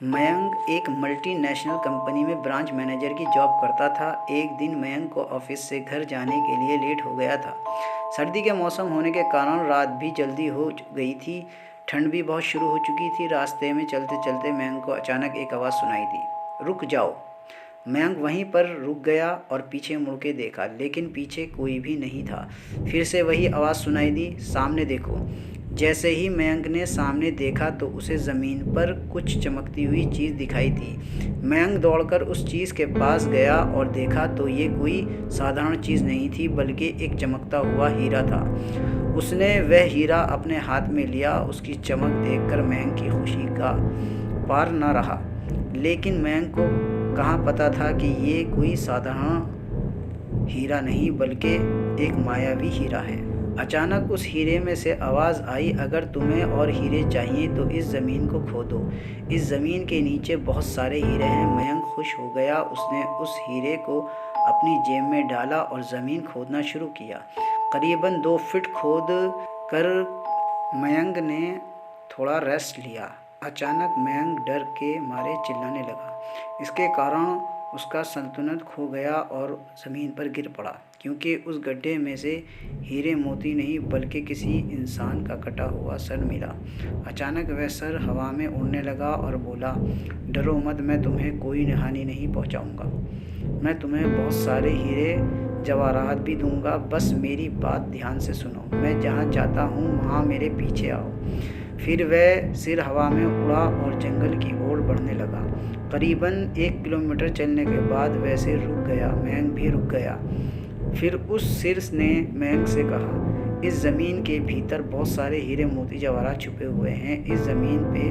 मयंक एक multinational company में branch manager की जॉब करता था। एक दिन मयंक को ऑफिस से घर जाने के लिए लेट हो गया था। सर्दी के मौसम होने के कारण रात भी जल्दी हो गई थी। ठंड भी बहुत शुरू हो चुकी थी। रास्ते में चलते चलते मयंक को अचानक एक आवाज़ सुनाई दी, रुक जाओ। मयंक वहीं पर रुक गया और पीछे मुड़ के देखा, लेकिन पीछे कोई भी नहीं था। फिर से वही आवाज़ सुनाई दी, सामने देखो। जैसे ही मयंक ने सामने देखा तो उसे ज़मीन पर कुछ चमकती हुई चीज़ दिखाई दी। मयंक दौड़कर उस चीज़ के पास गया और देखा तो ये कोई साधारण चीज़ नहीं थी, बल्कि एक चमकता हुआ हीरा था। उसने वह हीरा अपने हाथ में लिया। उसकी चमक देखकर मयंक की खुशी का पार न रहा। लेकिन मयंक को कहाँ पता था कि ये कोई साधारण हीरा नहीं, बल्कि एक मायावी हीरा है। अचानक उस हीरे में से आवाज़ आई, अगर तुम्हें और हीरे चाहिए तो इस ज़मीन को खोदो। इस ज़मीन के नीचे बहुत सारे हीरे हैं। मयंक खुश हो गया। उसने उस हीरे को अपनी जेब में डाला और ज़मीन खोदना शुरू किया। करीबन 2 फीट खोद कर मयंक ने थोड़ा रेस्ट लिया। अचानक मयंक डर के मारे चिल्लाने लगा। इसके कारण उसका संतुलन खो गया और ज़मीन पर गिर पड़ा, क्योंकि उस गड्ढे में से हीरे मोती नहीं बल्कि किसी इंसान का कटा हुआ सर मिला। अचानक वह सर हवा में उड़ने लगा और बोला, डरो मत, मैं तुम्हें कोई हानि नहीं पहुंचाऊंगा। मैं तुम्हें बहुत सारे हीरे जवाहरात भी दूंगा, बस मेरी बात ध्यान से सुनो। मैं जहाँ जाता हूँ वहाँ मेरे पीछे आओ। फिर वह सिर हवा में उड़ा और जंगल की ओर बढ़ने लगा। करीबन 1 किलोमीटर चलने के बाद वह सिर रुक गया। मयंक भी रुक गया। फिर उस सिर ने मयंक से कहा, इस ज़मीन के भीतर बहुत सारे हीरे मोती जवाहरात छुपे हुए हैं। इस ज़मीन पे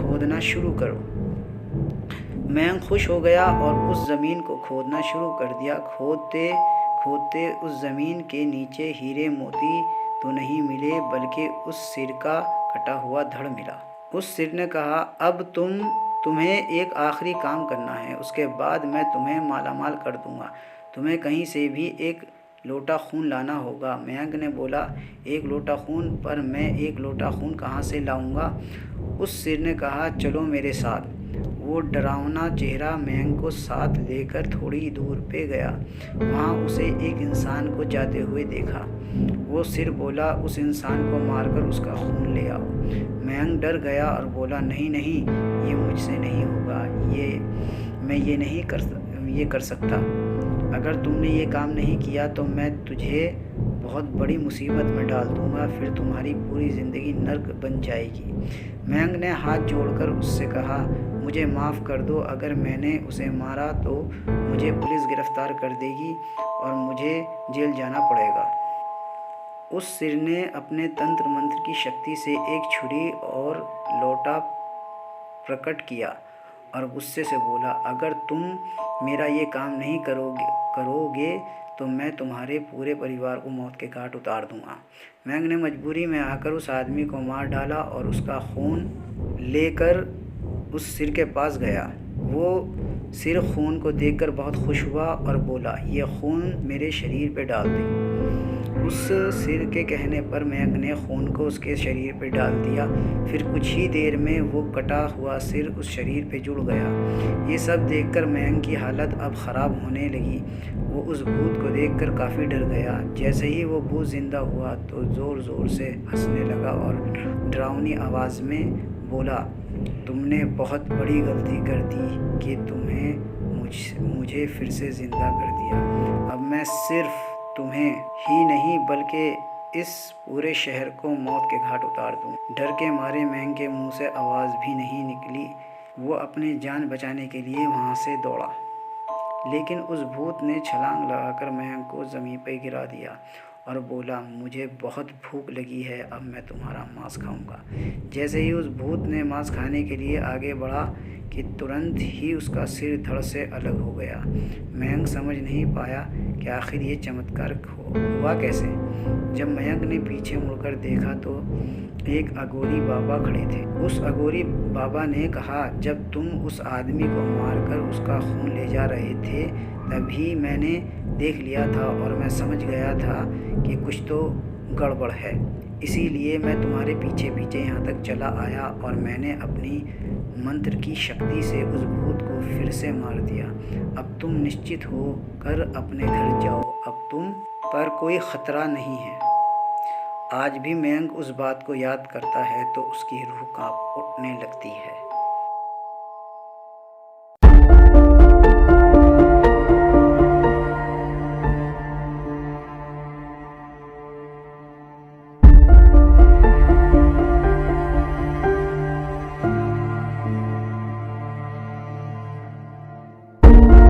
खोदना शुरू करो। मयंक खुश हो गया और उस ज़मीन को खोदना शुरू कर दिया। खोदते खोदते उस ज़मीन के नीचे हीरे मोती तो नहीं मिले, बल्कि उस सिर का कटा हुआ धड़ मिला। उस सिर ने कहा, अब तुम्हें एक आखिरी काम करना है, उसके बाद मैं तुम्हें मालामाल कर दूंगा। तुम्हें कहीं से भी एक लोटा खून लाना होगा। मयंक ने बोला, 1 लोटा खून? पर मैं 1 लोटा खून कहाँ से लाऊंगा? उस सिर ने कहा, चलो मेरे साथ। वो डरावना चेहरा मयंक को साथ लेकर थोड़ी दूर पे गया। वहाँ उसे एक इंसान को जाते हुए देखा। वो सिर बोला, उस इंसान को मारकर उसका खून ले आओ। मयंक डर गया और बोला, नहीं नहीं, ये मुझसे नहीं होगा। मैं ये कर सकता। अगर तुमने ये काम नहीं किया तो मैं तुझे बहुत बड़ी मुसीबत में डाल दूंगा, फिर तुम्हारी पूरी ज़िंदगी नर्क बन जाएगी। मयंक ने हाथ जोड़कर उससे कहा, मुझे माफ़ कर दो। अगर मैंने उसे मारा तो मुझे पुलिस गिरफ्तार कर देगी और मुझे जेल जाना पड़ेगा। उस सिर ने अपने तंत्र मंत्र की शक्ति से एक छुरी और लोटा प्रकट किया और गुस्से से बोला, अगर तुम मेरा ये काम नहीं करोगे तो मैं तुम्हारे पूरे परिवार को मौत के घाट उतार दूंगा। मयंक ने मजबूरी में आकर उस आदमी को मार डाला और उसका खून लेकर उस सिर के पास गया। वो सिर खून को देखकर बहुत खुश हुआ और बोला, ये खून मेरे शरीर पे डाल दे। उस सिर के कहने पर मयंक ने खून को उसके शरीर पर डाल दिया। फिर कुछ ही देर में वो कटा हुआ सिर उस शरीर पे जुड़ गया। ये सब देखकर मयंक की हालत अब ख़राब होने लगी। वो उस भूत को देखकर काफ़ी डर गया। जैसे ही वो भूत जिंदा हुआ तो ज़ोर ज़ोर से हंसने लगा और डरावनी आवाज़ में बोला, तुमने बहुत बड़ी गलती कर दी कि मुझे फिर से ज़िंदा कर दिया। अब मैं सिर्फ तुम्हें ही नहीं बल्कि इस पूरे शहर को मौत के घाट उतार दूं। डर के मारे मयंक के मुंह से आवाज़ भी नहीं निकली। वो अपनी जान बचाने के लिए वहाँ से दौड़ा, लेकिन उस भूत ने छलांग लगाकर मयंक को ज़मीन पर गिरा दिया और बोला, मुझे बहुत भूख लगी है, अब मैं तुम्हारा मांस खाऊंगा। जैसे ही उस भूत ने मांस खाने के लिए आगे बढ़ा कि तुरंत ही उसका सिर धड़ से अलग हो गया। मयंक समझ नहीं पाया कि आखिर ये चमत्कार हुआ कैसे। जब मयंक ने पीछे मुड़कर देखा तो एक अघोरी बाबा खड़े थे। उस अघोरी बाबा ने कहा, जब तुम उस आदमी को मारकर उसका खून ले जा रहे थे तभी मैंने देख लिया था और मैं समझ गया था कि कुछ तो गड़बड़ है। इसीलिए मैं तुम्हारे पीछे पीछे यहाँ तक चला आया और मैंने अपनी मंत्र की शक्ति से उस भूत को फिर से मार दिया। अब तुम निश्चित हो कर अपने घर जाओ, अब तुम पर कोई खतरा नहीं है। आज भी मयंक उस बात को याद करता है तो उसकी रूह कांप उठने लगती है।